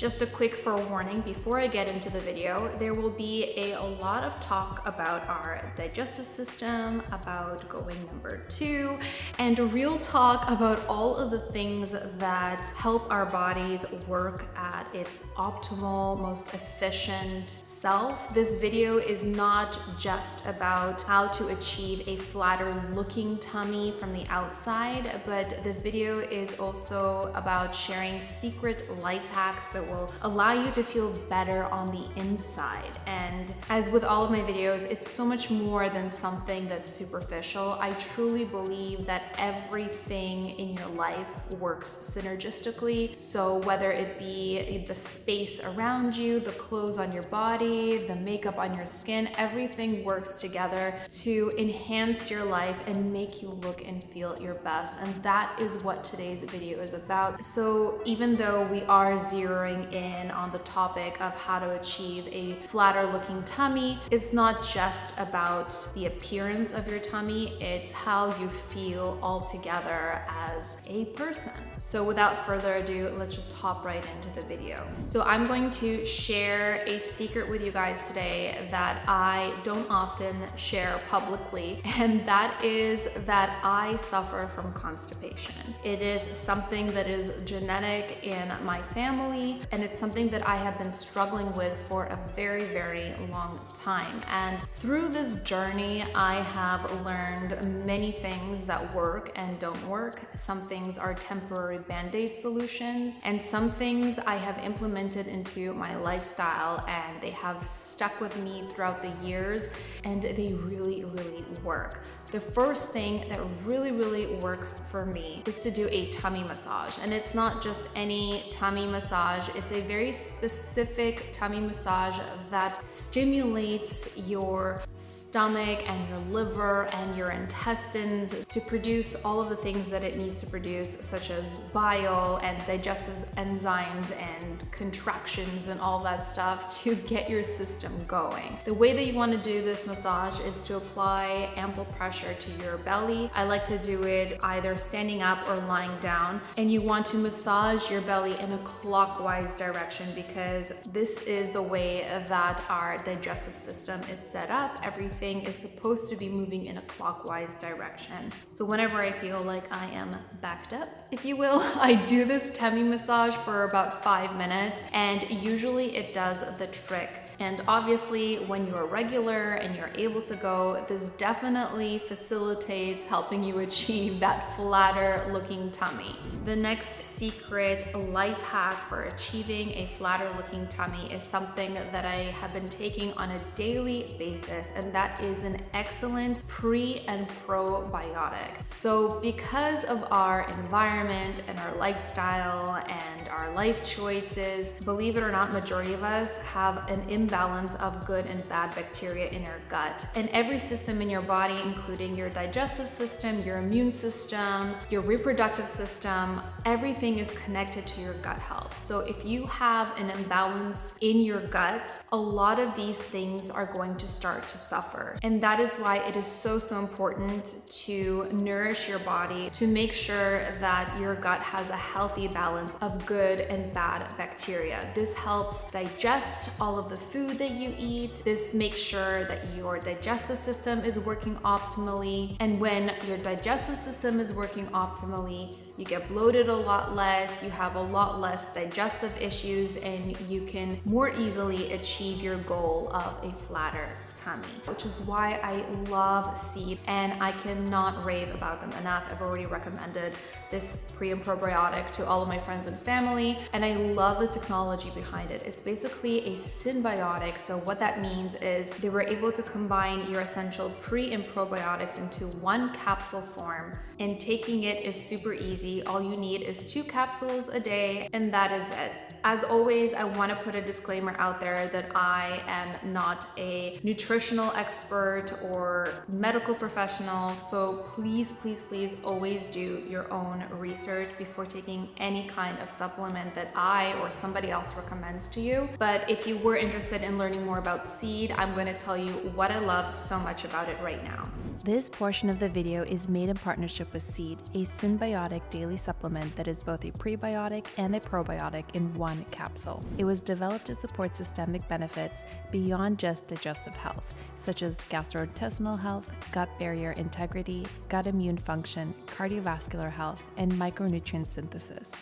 Just a quick forewarning before I get into the video, there will be a lot of talk about our digestive system, about going number 2, and real talk about all of the things that help our bodies work at its optimal, most efficient self. This video is not just about how to achieve a flatter looking tummy from the outside, but this video is also about sharing secret life hacks that will allow you to feel better on the inside. And as with all of my videos, it's so much more than something that's superficial. I truly believe that everything in your life works synergistically. So whether it be the space around you, the clothes on your body, the makeup on your skin, everything works together to enhance your life and make you look and feel your best. And that is what today's video is about. So even though we are zeroing in on the topic of how to achieve a flatter looking tummy, it's not just about the appearance of your tummy, it's how you feel altogether as a person. So without further ado, let's just hop right into the video. So I'm going to share a secret with you guys today that I don't often share publicly, and that is that I suffer from constipation. It is something that is genetic in my family, and it's something that I have been struggling with for a very, very long time. And through this journey, I have learned many things that work and don't work. Some things are temporary band-aid solutions, and some things I have implemented into my lifestyle, and they have stuck with me throughout the years, and they really, really work. The first thing that really, really works for me is to do a tummy massage. And it's not just any tummy massage, it's a very specific tummy massage that stimulates your stomach and your liver and your intestines to produce all of the things that it needs to produce, such as bile and digestive enzymes and contractions and all that stuff to get your system going. The way that you want to do this massage is to apply ample pressure to your belly. I like to do it either standing up or lying down, and you want to massage your belly in a clockwise direction because this is the way that our digestive system is set up. Everything is supposed to be moving in a clockwise direction. So whenever I feel like I am backed up, if you will, I do this tummy massage for about 5 minutes, and usually it does the trick. And obviously, when you're regular and you're able to go, this definitely facilitates helping you achieve that flatter looking tummy. The next secret life hack for achieving a flatter looking tummy is something that I have been taking on a daily basis, and that is an excellent pre and probiotic. So because of our environment and our lifestyle and our life choices, believe it or not, majority of us have an imbalance of good and bad bacteria in our gut. And every system in your body, including your digestive system, your immune system, your reproductive system, everything is connected to your gut health. So if you have an imbalance in your gut, a lot of these things are going to start to suffer. And that is why it is so important to nourish your body, to make sure that your gut has a healthy balance of good and bad bacteria. This helps digest all of the food that you eat. This makes sure that your digestive system is working optimally. And when your digestive system is working optimally, you get bloated a lot less, you have a lot less digestive issues, and you can more easily achieve your goal of a flatter tummy, which is why I love Seed, and I cannot rave about them enough. I've already recommended this pre and probiotic to all of my friends and family, and I love the technology behind it. It's basically a symbiotic. So what that means is they were able to combine your essential pre and probiotics into one capsule form, and taking it is super easy. All you need is 2 capsules a day, and that is it. As always, I want to put a disclaimer out there that I am not a nutritional expert or medical professional, so please, please, please always do your own research before taking any kind of supplement that I or somebody else recommends to you. But if you were interested in learning more about Seed, I'm going to tell you what I love so much about it right now. This portion of the video is made in partnership with Seed, a symbiotic daily supplement that is both a prebiotic and a probiotic in one capsule. It was developed to support systemic benefits beyond just digestive health, such as gastrointestinal health, gut barrier integrity, gut immune function, cardiovascular health, and micronutrient synthesis.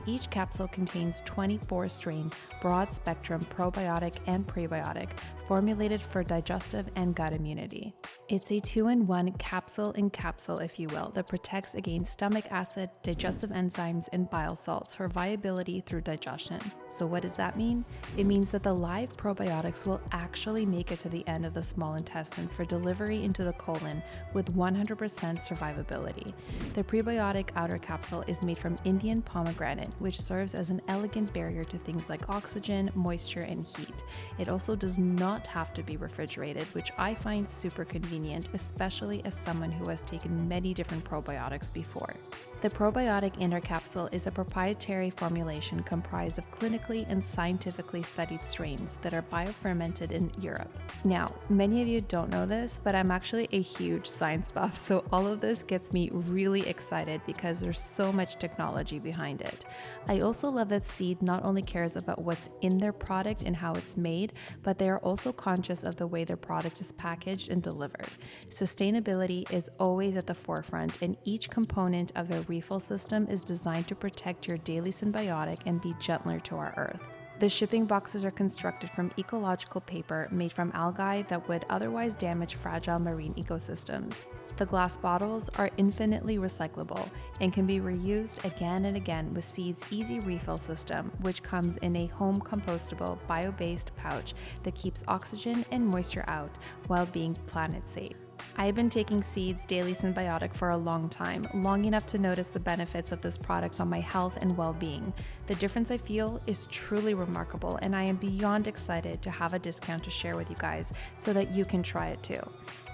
Each capsule contains 24-strain, broad-spectrum probiotic and prebiotic formulated for digestive and gut immunity. It's a 2-in-1 capsule, if you will, that protects against stomach acid, digestive enzymes, and bile salts for viability through digestion. So what does that mean? It means that the live probiotics will actually make it to the end of the small intestine for delivery into the colon with 100% survivability. The prebiotic outer capsule is made from Indian pomegranate, which serves as an elegant barrier to things like oxygen, moisture, and heat. It also does not have to be refrigerated, which I find super convenient, especially as someone who has taken many different probiotics before. The probiotic inner capsule is a proprietary formulation comprised of clinically and scientifically studied strains that are biofermented in Europe. Now, many of you don't know this, but I'm actually a huge science buff, so all of this gets me really excited because there's so much technology behind it. I also love that Seed not only cares about what's in their product and how it's made, but they are also conscious of the way their product is packaged and delivered. Sustainability is always at the forefront, and each component of their refill system is designed to protect your daily symbiotic and be gentler to our earth. The shipping boxes are constructed from ecological paper made from algae that would otherwise damage fragile marine ecosystems. The glass bottles are infinitely recyclable and can be reused again and again with Seed's easy refill system, which comes in a home compostable bio-based pouch that keeps oxygen and moisture out while being planet safe. I've been taking Seed's Daily Symbiotic for a long time, long enough to notice the benefits of this product on my health and well-being. The difference I feel is truly remarkable, and I am beyond excited to have a discount to share with you guys so that you can try it too.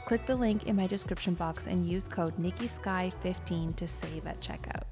Click the link in my description box and use code NikiSky15 to save at checkout.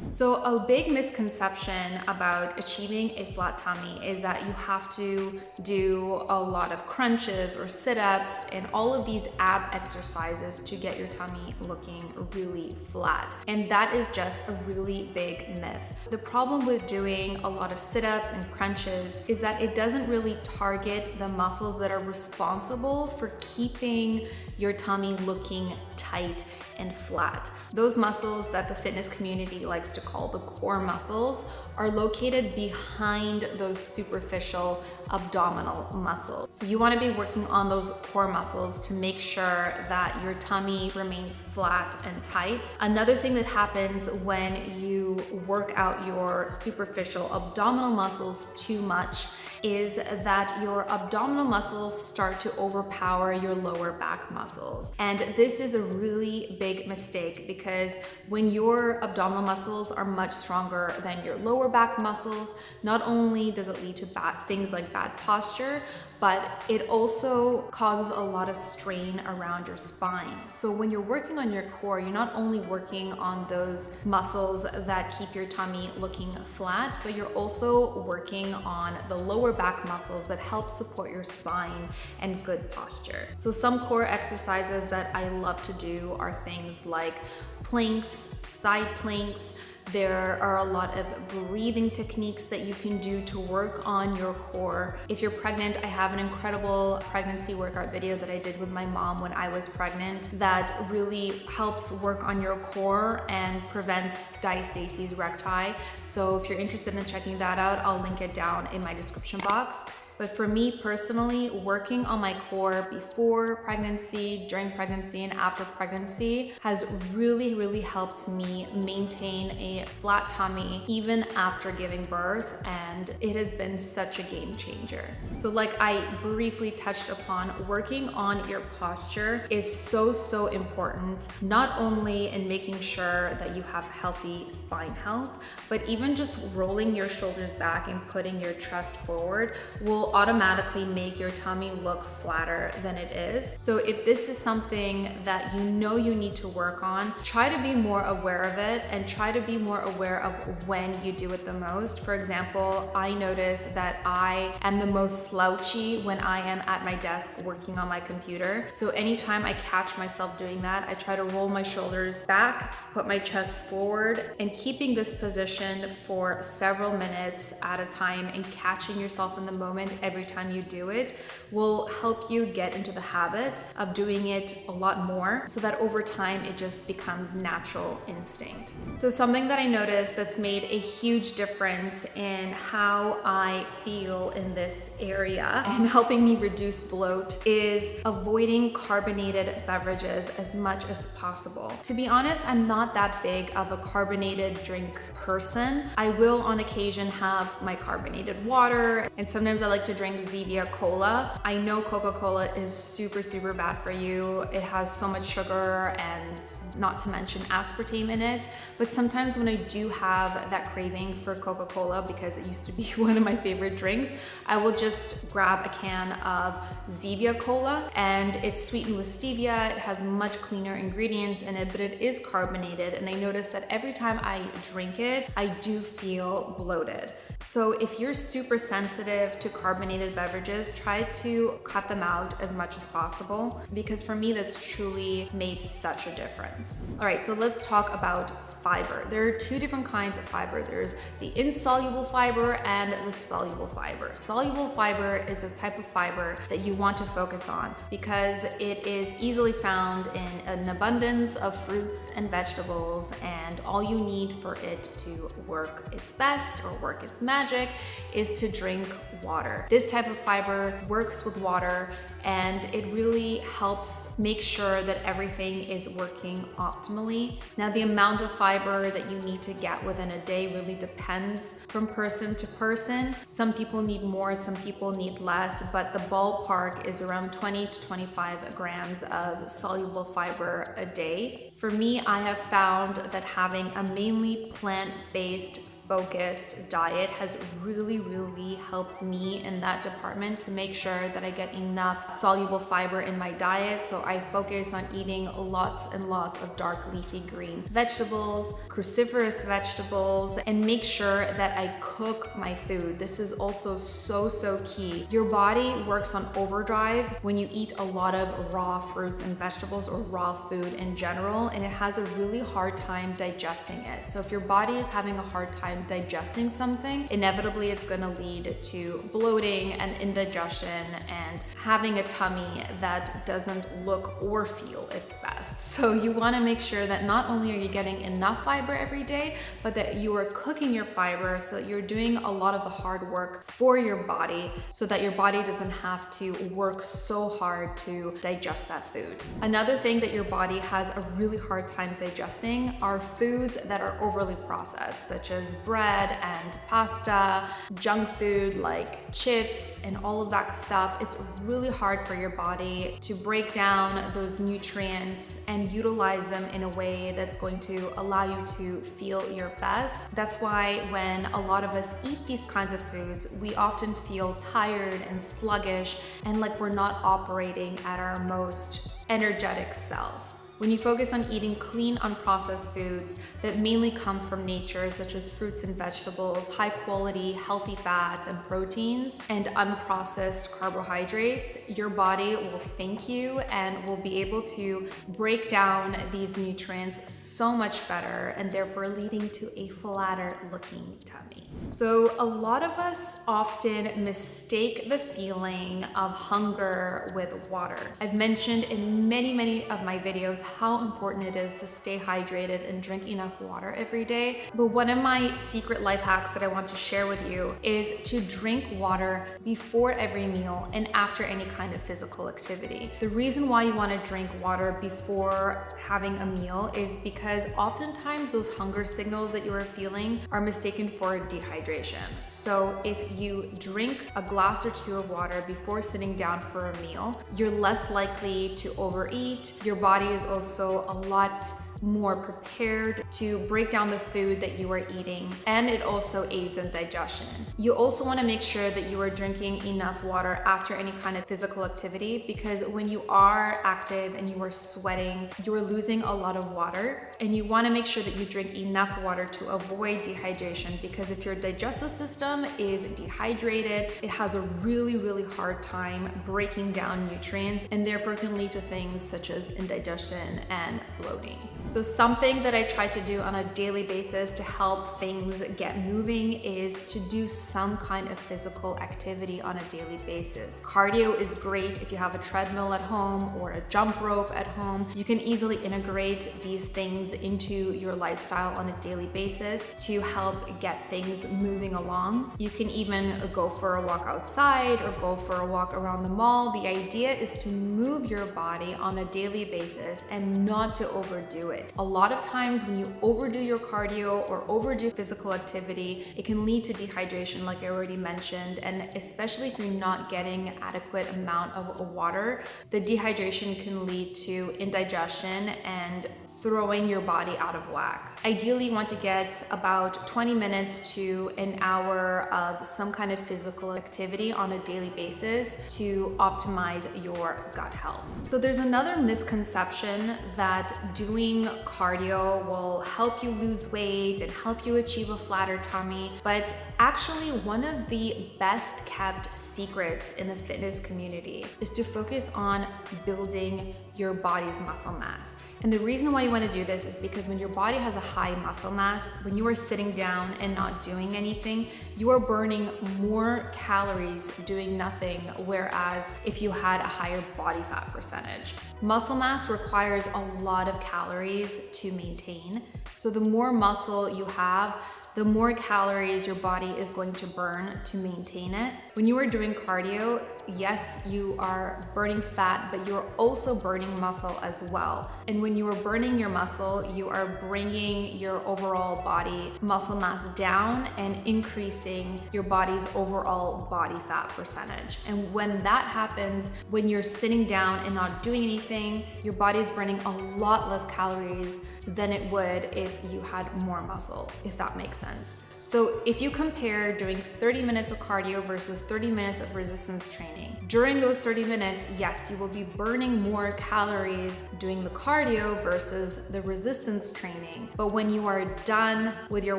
So a big misconception about achieving a flat tummy is that you have to do a lot of crunches or sit-ups and all of these ab exercises to get your tummy looking really flat. And that is just a really big myth. The problem with doing a lot of sit-ups and crunches is that it doesn't really target the muscles that are responsible for keeping your tummy looking tight and flat. Those muscles that the fitness community likes to call the core muscles are located behind those superficial abdominal muscles. So you want to be working on those core muscles to make sure that your tummy remains flat and tight. Another thing that happens when you work out your superficial abdominal muscles too much is that your abdominal muscles start to overpower your lower back muscles. And this is a really big mistake because when your abdominal muscles are much stronger than your lower back muscles, not only does it lead to things like bad posture, but it also causes a lot of strain around your spine. So when you're working on your core, you're not only working on those muscles that keep your tummy looking flat, but you're also working on the lower back muscles that help support your spine and good posture. So some core exercises that I love to do are things like planks, side planks. There are a lot of breathing techniques that you can do to work on your core. If you're pregnant, I have an incredible pregnancy workout video that I did with my mom when I was pregnant that really helps work on your core and prevents diastasis recti. So if you're interested in checking that out, I'll link it down in my description box. But for me personally, working on my core before pregnancy, during pregnancy, and after pregnancy has really, really helped me maintain a flat tummy even after giving birth, and it has been such a game changer. So like I briefly touched upon, working on your posture is so important, not only in making sure that you have healthy spine health, but even just rolling your shoulders back and putting your chest forward will will automatically make your tummy look flatter than it is. So if this is something that you know you need to work on, try to be more aware of it and try to be more aware of when you do it the most. For example, I notice that I am the most slouchy when I am at my desk working on my computer. So anytime I catch myself doing that, I try to roll my shoulders back, put my chest forward, and keeping this position for several minutes at a time and catching yourself in the moment every time you do it will help you get into the habit of doing it a lot more, so that over time it just becomes natural instinct. So something that I noticed that's made a huge difference in how I feel in this area and helping me reduce bloat is avoiding carbonated beverages as much as possible. To be honest, I'm not that big of a carbonated drink person. I will on occasion have my carbonated water, and sometimes I like to drink Zevia Cola. I know Coca-Cola is super bad for you. It has so much sugar and not to mention aspartame in it. But sometimes when I do have that craving for Coca-Cola, because it used to be one of my favorite drinks, I will just grab a can of Zevia Cola, and it's sweetened with stevia. It has much cleaner ingredients in it, but it is carbonated. And I notice that every time I drink it, I do feel bloated. So if you're super sensitive to carbonated beverages, try to cut them out as much as possible, because for me, that's truly made such a difference. All right, so let's talk about fiber. There are two different kinds of fiber. There's the insoluble fiber and the soluble fiber. Soluble fiber is a type of fiber that you want to focus on because it is easily found in an abundance of fruits and vegetables, and all you need for it to work its best or work its magic is to drink water. This type of fiber works with water, and it really helps make sure that everything is working optimally. Now, the amount of fiber that you need to get within a day really depends from person to person. Some people need more, some people need less, but the ballpark is around 20 to 25 grams of soluble fiber a day. For me, I have found that having a mainly plant-based focused diet has really helped me in that department to make sure that I get enough soluble fiber in my diet. So I focus on eating lots and lots of dark leafy green vegetables, cruciferous vegetables, and make sure that I cook my food. This is also so key. Your body works on overdrive when you eat a lot of raw fruits and vegetables or raw food in general, and it has a really hard time digesting it. So if your body is having a hard time digesting something, inevitably it's going to lead to bloating and indigestion and having a tummy that doesn't look or feel its best. So you want to make sure that not only are you getting enough fiber every day, but that you are cooking your fiber so that you're doing a lot of the hard work for your body so that your body doesn't have to work so hard to digest that food. Another thing that your body has a really hard time digesting are foods that are overly processed, such as bread and pasta, junk food like chips and all of that stuff. It's really hard for your body to break down those nutrients and utilize them in a way that's going to allow you to feel your best. That's why when a lot of us eat these kinds of foods, we often feel tired and sluggish and like we're not operating at our most energetic self. When you focus on eating clean, unprocessed foods that mainly come from nature, such as fruits and vegetables, high quality, healthy fats and proteins, and unprocessed carbohydrates, your body will thank you and will be able to break down these nutrients so much better, and therefore leading to a flatter looking tummy. So a lot of us often mistake the feeling of hunger with water. I've mentioned in many of my videos how important it is to stay hydrated and drink enough water every day. But one of my secret life hacks that I want to share with you is to drink water before every meal and after any kind of physical activity. The reason why you want to drink water before having a meal is because oftentimes those hunger signals that you are feeling are mistaken for dehydration. So if you drink a glass or two of water before sitting down for a meal, you're less likely to overeat. Your body is also a lot more prepared to break down the food that you are eating, and it also aids in digestion. You also want to make sure that you are drinking enough water after any kind of physical activity, because when you are active and you are sweating, you are losing a lot of water, and you want to make sure that you drink enough water to avoid dehydration, because if your digestive system is dehydrated, it has a really hard time breaking down nutrients, and therefore can lead to things such as indigestion and bloating. So something that I try to do on a daily basis to help things get moving is to do some kind of physical activity on a daily basis. Cardio is great if you have a treadmill at home or a jump rope at home. You can easily integrate these things into your lifestyle on a daily basis to help get things moving along. You can even go for a walk outside or go for a walk around the mall. The idea is to move your body on a daily basis and not to overdo it. A lot of times when you overdo your cardio or overdo physical activity, it can lead to dehydration, like I already mentioned, and especially if you're not getting adequate amount of water, the dehydration can lead to indigestion and throwing your body out of whack. Ideally, you want to get about 20 minutes to an hour of some kind of physical activity on a daily basis to optimize your gut health. So there's another misconception that doing cardio will help you lose weight and help you achieve a flatter tummy, but actually one of the best kept secrets in the fitness community is to focus on building your body's muscle mass. And the reason why you want to do this is because when your body has a high muscle mass, when you are sitting down and not doing anything, you are burning more calories doing nothing, whereas if you had a higher body fat percentage. Muscle mass requires a lot of calories to maintain. So the more muscle you have, the more calories your body is going to burn to maintain it. When you are doing cardio, yes, you are burning fat, but you're also burning muscle as well. And when you are burning your muscle, you are bringing your overall body muscle mass down and increasing your body's overall body fat percentage. And when that happens, when you're sitting down and not doing anything, your body's burning a lot less calories than it would if you had more muscle, if that makes sense. So if you compare doing 30 minutes of cardio versus 30 minutes of resistance training, during those 30 minutes, yes, you will be burning more calories doing the cardio versus the resistance training. But when you are done with your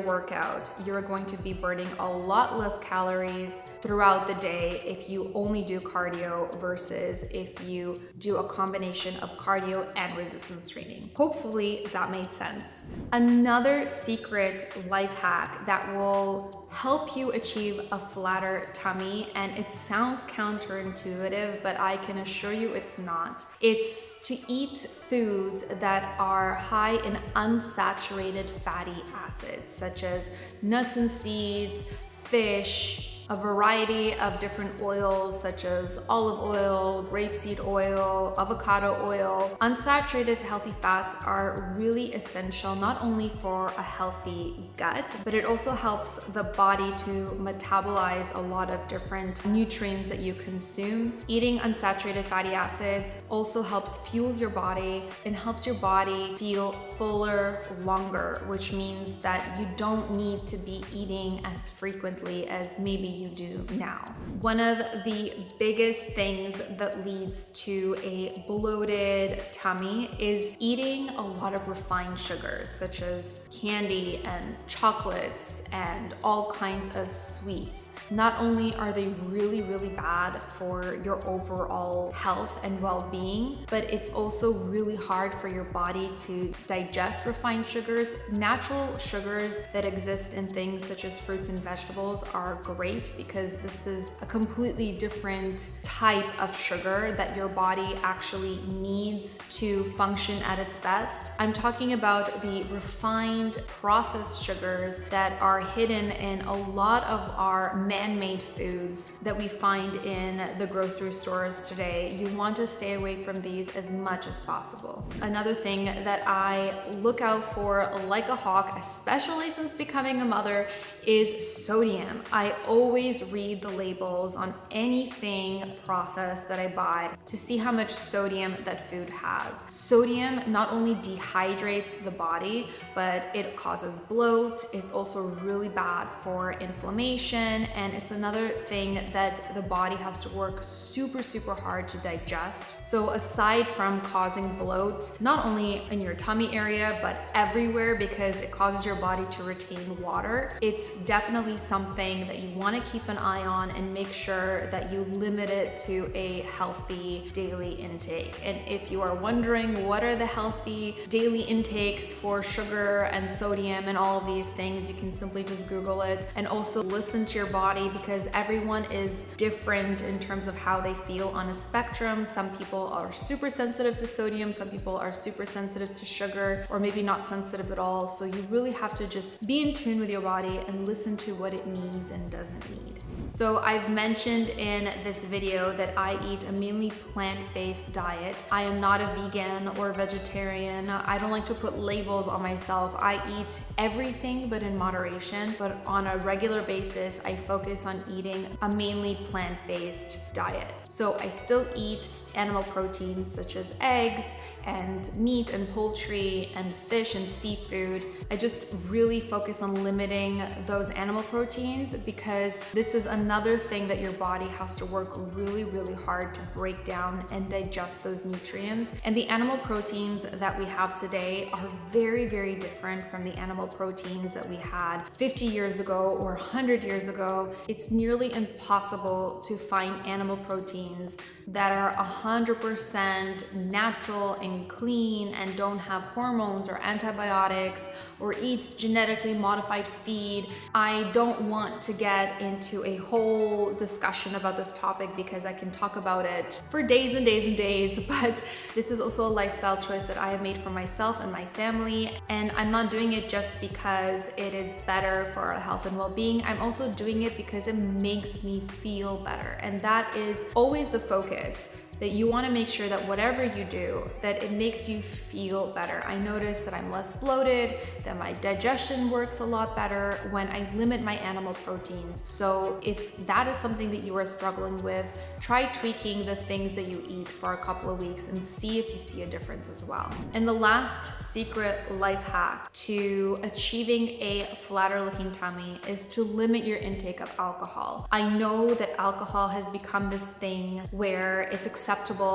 workout, you're going to be burning a lot less calories throughout the day if you only do cardio versus if you do a combination of cardio and resistance training. Hopefully that made sense. Another secret life hack that will help you achieve a flatter tummy, and it sounds counterintuitive, but I can assure you it's not. It's to eat foods that are high in unsaturated fatty acids, such as nuts and seeds, fish, a variety of different oils such as olive oil, grapeseed oil, avocado oil. Unsaturated healthy fats are really essential not only for a healthy gut, but it also helps the body to metabolize a lot of different nutrients that you consume. Eating unsaturated fatty acids also helps fuel your body and helps your body feel fuller longer, which means that you don't need to be eating as frequently as maybe you do now. One of the biggest things that leads to a bloated tummy is eating a lot of refined sugars, such as candy and chocolates and all kinds of sweets. Not only are they really bad for your overall health and well-being, but it's also really hard for your body to digest refined sugars. Natural sugars that exist in things such as fruits and vegetables are great because this is a completely different type of sugar that your body actually needs to function at its best. I'm talking about the refined processed sugars that are hidden in a lot of our man-made foods that we find in the grocery stores today. You want to stay away from these as much as possible. Another thing that I look out for like a hawk, especially since becoming a mother, is sodium. I always always read the labels on anything processed that I buy to see how much sodium that food has. Sodium not only dehydrates the body, but it causes bloat. It's also really bad for inflammation, and it's another thing that the body has to work super hard to digest. So aside from causing bloat, not only in your tummy area, but everywhere, because it causes your body to retain water, it's definitely something that you want to keep an eye on and make sure that you limit it to a healthy daily intake. And if you are wondering what are the healthy daily intakes for sugar and sodium and all of these things, you can simply just Google it, and also listen to your body, because everyone is different in terms of how they feel on a spectrum. Some people are super sensitive to sodium, some people are super sensitive to sugar, or maybe not sensitive at all. So you really have to just be in tune with your body and listen to what it needs and doesn't need. So I've mentioned in this video that I eat a mainly plant-based diet. I am not a vegan or vegetarian. I don't like to put labels on myself. I eat everything but in moderation, but on a regular basis, I focus on eating a mainly plant-based diet. So I still eat animal proteins such as eggs and meat and poultry and fish and seafood. I just really focus on limiting those animal proteins, because this is another thing that your body has to work really hard to break down and digest those nutrients. And the animal proteins that we have today are very different from the animal proteins that we had 50 years ago or 100 years ago. It's nearly impossible to find animal proteins that are 100% natural and clean and don't have hormones or antibiotics or eat genetically modified feed. I don't want to get into a whole discussion about this topic because I can talk about it for days and days, but this is also a lifestyle choice that I have made for myself and my family, and I'm not doing it just because it is better for our health and well-being. I'm also doing it because it makes me feel better, and that is always the focus. That you want to make sure that whatever you do, that it makes you feel better. I notice that I'm less bloated, that my digestion works a lot better when I limit my animal proteins. So if that is something that you are struggling with, try tweaking the things that you eat for a couple of weeks and see if you see a difference as well. And the last secret life hack to achieving a flatter looking tummy is to limit your intake of alcohol. I know that alcohol has become this thing where it's acceptable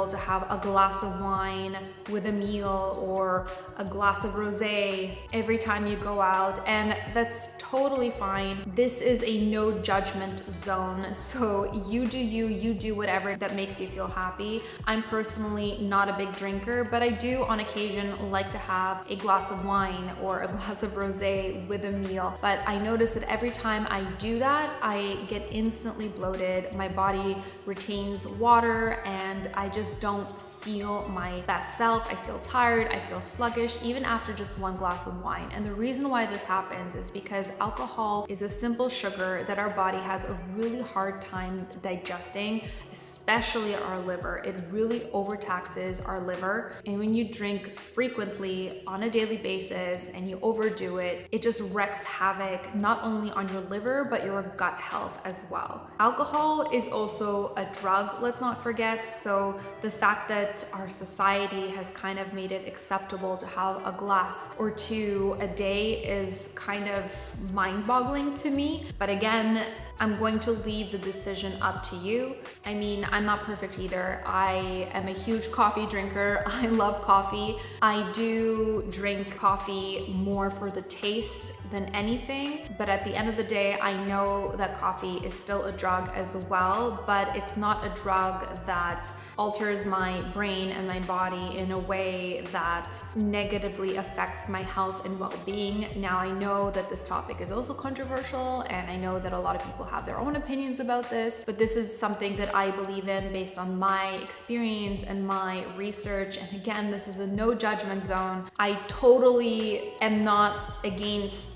to have a glass of wine with a meal or a glass of rosé every time you go out, and that's totally fine. This is a no judgment zone, so you do whatever that makes you feel happy. I'm personally not a big drinker, but I do on occasion like to have a glass of wine or a glass of rosé with a meal. But I notice that every time I do that, I get instantly bloated, my body retains water, and I just don't feel my best self. I feel tired, I feel sluggish, even after just one glass of wine. And the reason why this happens is because alcohol is a simple sugar that our body has a really hard time digesting, especially our liver. It really overtaxes our liver. And when you drink frequently on a daily basis and you overdo it, it just wreaks havoc not only on your liver, but your gut health as well. Alcohol is also a drug, let's not forget. So the fact that our society has kind of made it acceptable to have a glass or two a day is kind of mind-boggling to me. But again, I'm going to leave the decision up to you. I mean, I'm not perfect either. I am a huge coffee drinker. I love coffee. I do drink coffee more for the taste than anything, but at the end of the day, I know that coffee is still a drug as well, but it's not a drug that alters my brain and my body in a way that negatively affects my health and well-being. Now, I know that this topic is also controversial, and I know that a lot of people have their own opinions about this, but this is something that I believe in based on my experience and my research. And again, this is a no judgment zone. I totally am not against,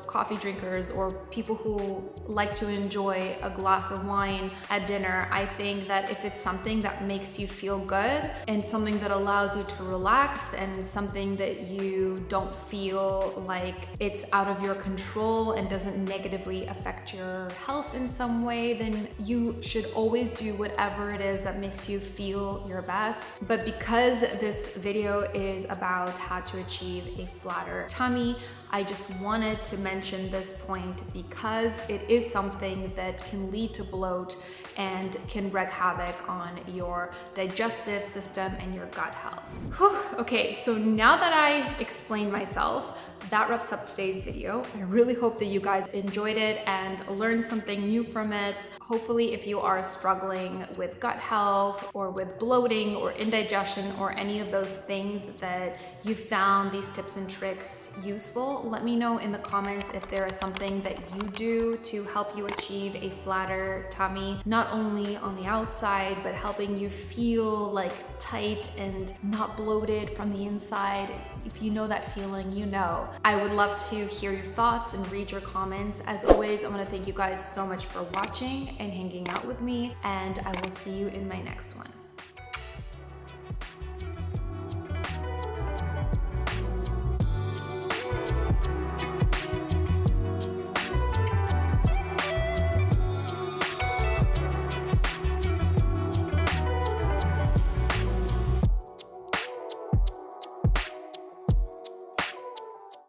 coffee drinkers or people who like to enjoy a glass of wine at dinner. I think that if it's something that makes you feel good and something that allows you to relax and something that you don't feel like it's out of your control and doesn't negatively affect your health in some way, then you should always do whatever it is that makes you feel your best. But because this video is about how to achieve a flatter tummy, I just wanted to mention this point because it is something that can lead to bloat and can wreak havoc on your digestive system and your gut health. Whew. Okay, so now that I explained myself, that wraps up today's video. I really hope that you guys enjoyed it and learned something new from it. Hopefully, if you are struggling with gut health or with bloating or indigestion or any of those things that you found these tips and tricks useful, let me know in the comments if there is something that you do to help you achieve a flatter tummy, not only on the outside, but helping you feel like tight and not bloated from the inside. If you know that feeling, you know. I would love to hear your thoughts and read your comments. As always, I want to thank you guys so much for watching and hanging out with me, and I will see you in my next one.